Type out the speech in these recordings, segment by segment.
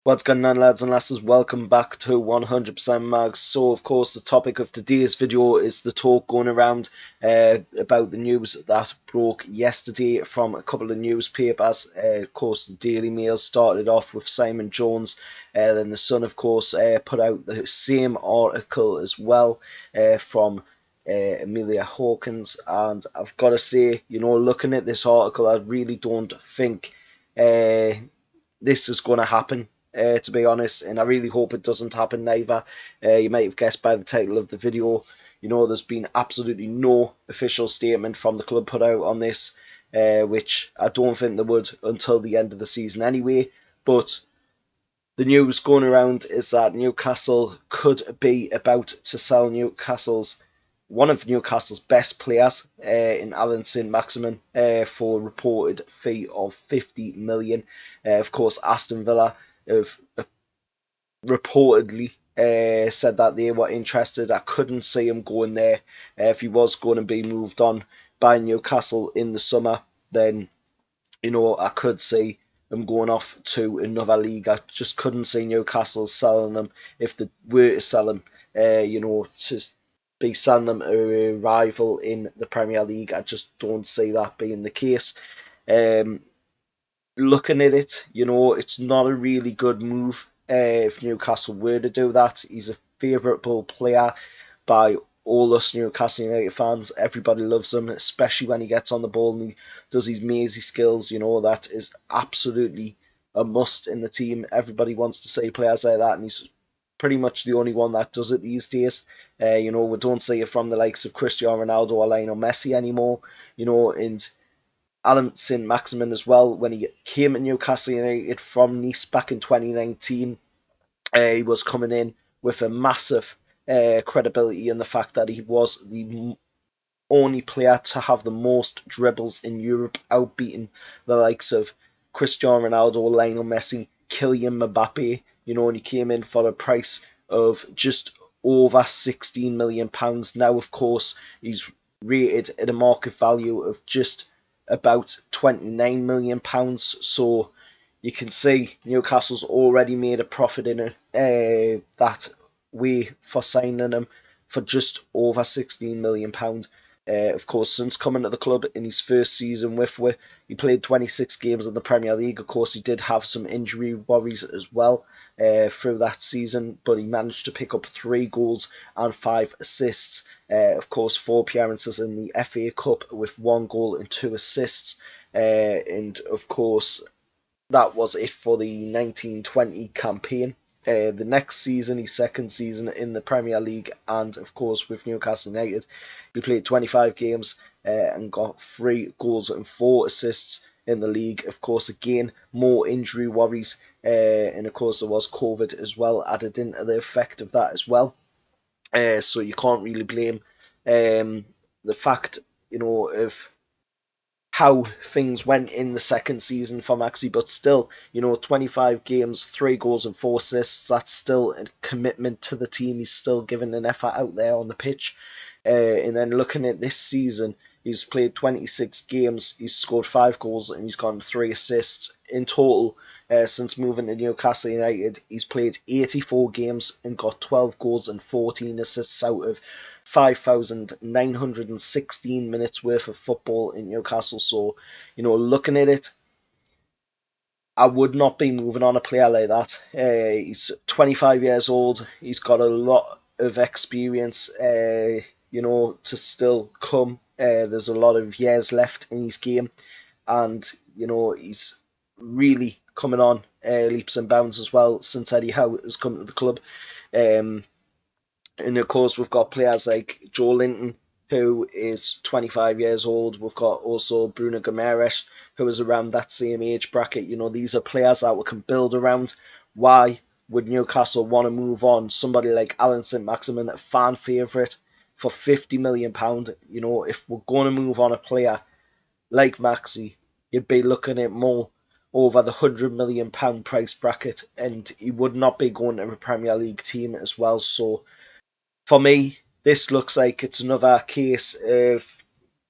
What's going on, lads and lasses? Welcome back to 100% Mags. So, of course, the topic of today's video is the talk going around about the news that broke yesterday from a couple of newspapers. Of course, the Daily Mail started off with Simon Jones, then the Sun, of course, put out the same article as well from Amelia Hawkins. And I've got to say, looking at this article, I really don't think this is going to happen, to be honest, and I really hope it doesn't happen neither. You might have guessed by the title of the video, there's been absolutely no official statement from the club put out on this, which I don't think they would until the end of the season anyway. But the news going around is that Newcastle could be about to sell one of Newcastle's best players in Alan Saint-Maximin for a reported fee of 50 million. Of course, Aston Villa have reportedly said that they were interested. I couldn't see him going there. If he was going to be moved on by Newcastle in the summer, then I could see him going off to another league. I just couldn't see Newcastle selling him if they were to sell him. To be selling them a rival in the Premier League. I just don't see that being the case. Looking at it, it's not a really good move if Newcastle were to do that. He's a favourable player by all us Newcastle United fans. Everybody loves him, especially when he gets on the ball and he does his mazy skills. That is absolutely a must in the team. Everybody wants to see players like that, and he's pretty much the only one that does it these days. We don't see it from the likes of Cristiano Ronaldo or Lionel Messi anymore. And Alan Saint-Maximin as well, when he came to Newcastle United from Nice back in 2019, he was coming in with a massive credibility in the fact that he was the only player to have the most dribbles in Europe, outbeating the likes of Cristiano Ronaldo, Lionel Messi, Kylian Mbappe. And he came in for a price of just over £16 million. Now, of course, he's rated at a market value of just about £29 million. So you can see Newcastle's already made a profit in that way for signing him for just over £16 million. Of course, since coming to the club in his first season with he played 26 games in the Premier League. Of course, he did have some injury worries as well through that season, but he managed to pick up 3 goals and 5 assists. Of course, 4 appearances in the FA Cup with 1 goal and 2 assists. And of course, that was it for the 1920 campaign. The next season, his second season in the Premier League, and of course with Newcastle United, he played 25 games and got 3 goals and 4 assists in the league. Of course, again, more injury worries, and of course there was COVID as well added into the effect of that as well. So you can't really blame the fact, of how things went in the second season for Maxi, but still, 25 games, 3 goals and 4 assists, that's still a commitment to the team. He's still giving an effort out there on the pitch. And then looking at this season, he's played 26 games, he's scored 5 goals and he's gotten 3 assists. In total, since moving to Newcastle United, he's played 84 games and got 12 goals and 14 assists out of 5,916 minutes worth of football in Newcastle. So, looking at it, I would not be moving on a player like that. He's 25 years old. He's got a lot of experience, to still come. There's a lot of years left in his game. And, he's really coming on leaps and bounds as well since Eddie Howe has come to the club. And of course, we've got players like Joe Linton, who is 25 years old. We've got also Bruno Guimaraes, who is around that same age bracket. These are players that we can build around. Why would Newcastle want to move on somebody like Alan Saint-Maximin, a fan favourite, for £50 million? If we're going to move on a player like Maxi, you'd be looking at more over the £100 million price bracket, and he would not be going to a Premier League team as well. So, for me, this looks like it's another case of,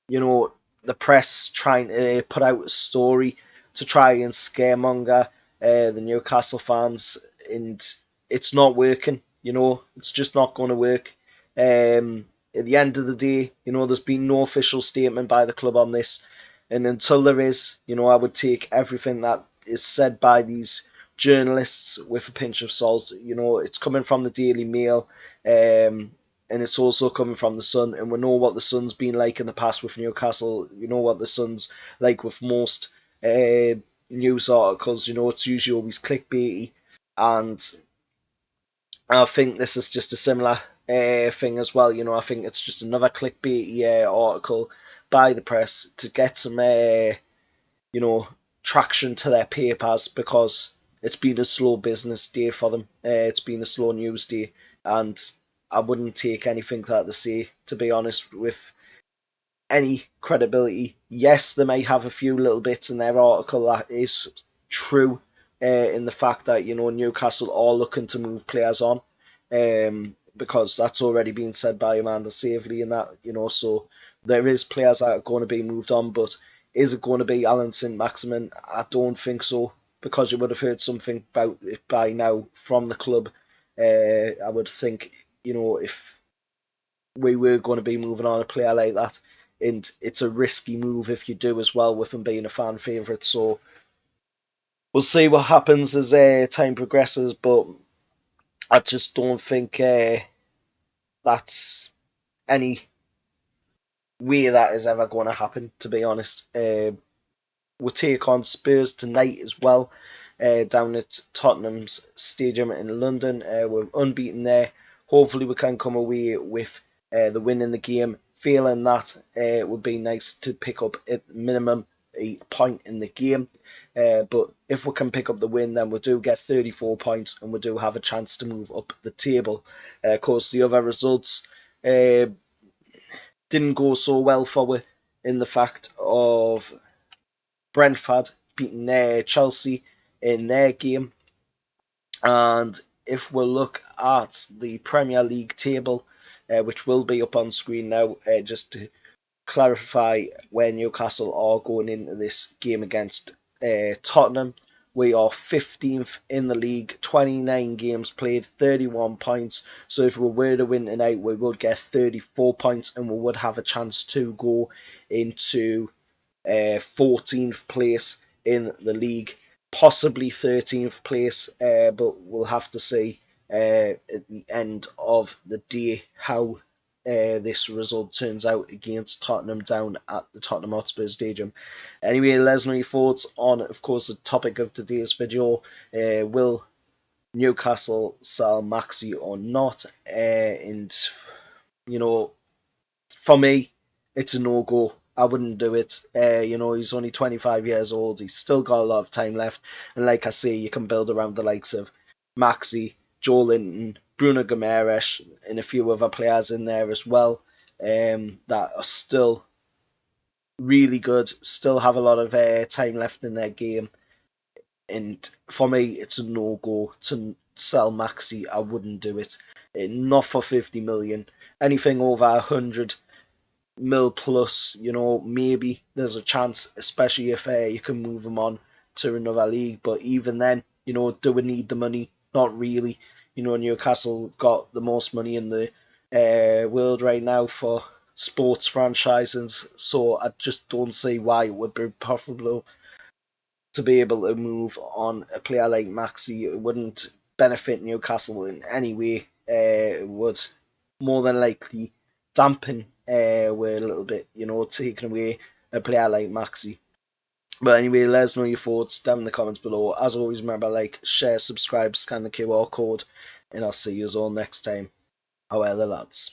the press trying to put out a story to try and scaremonger the Newcastle fans, and it's not working. It's just not going to work. At the end of the day, there's been no official statement by the club on this, and until there is, I would take everything that is said by these journalists with a pinch of salt. It's coming from the Daily Mail, and it's also coming from the Sun, and we know what the Sun's been like in the past with Newcastle. You know what the Sun's like with most news articles. It's usually always clickbaity, and I think this is just a similar thing as well. I think it's just another clickbaity article by the press to get some, traction to their papers, because it's been a slow business day for them. It's been a slow news day, and I wouldn't take anything that they say, to be honest, with any credibility. Yes, they may have a few little bits in their article that is true, in the fact that Newcastle are looking to move players on, because that's already been said by Amanda Savory and that, so there is players that are going to be moved on, but is it going to be Alan St-Maximin? I don't think so, because you would have heard something about it by now from the club. I would think, if we were going to be moving on a player like that, and it's a risky move if you do as well, with him being a fan favourite. So we'll see what happens as time progresses, but I just don't think that's any way that is ever going to happen, to be honest. We'll take on Spurs tonight as well, down at Tottenham's Stadium in London. We're unbeaten there. Hopefully we can come away with the win in the game. Failing that, it would be nice to pick up at minimum a point in the game. But if we can pick up the win, then we do get 34 points and we do have a chance to move up the table. Of course, the other results didn't go so well for us, in the fact of Brentford beating Chelsea in their game. And if we look at the Premier League table, which will be up on screen now, just to clarify where Newcastle are going into this game against Tottenham. We are 15th in the league, 29 games played, 31 points. So if we were to win tonight, we would get 34 points and we would have a chance to go into 14th place in the league, possibly 13th place, but we'll have to see at the end of the day how this result turns out against Tottenham down at the Tottenham Hotspur Stadium. Anyway, let us know your thoughts on, of course, the topic of today's video. Will Newcastle sell Maxi or not? And, for me, it's a no-go. I wouldn't do it. He's only 25 years old. He's still got a lot of time left. And like I say, you can build around the likes of Maxi, Joe Linton, Bruno Guimaraes, and a few other players in there as well, that are still really good, still have a lot of time left in their game. And for me, it's a no-go to sell Maxi. I wouldn't do it. Not for 50 million. Anything over 100 mil plus, maybe there's a chance, especially if you can move him on to another league. But even then, do we need the money? Not really. Newcastle got the most money in the world right now for sports franchises, so I just don't see why it would be profitable to be able to move on a player like Maxi. It wouldn't benefit Newcastle in any way. It would more than likely dampen a little bit, taking away a player like Maxi. But anyway, let us know your thoughts down in the comments below. As always, remember, like, share, subscribe, scan the QR code, and I'll see you all next time. However, lads.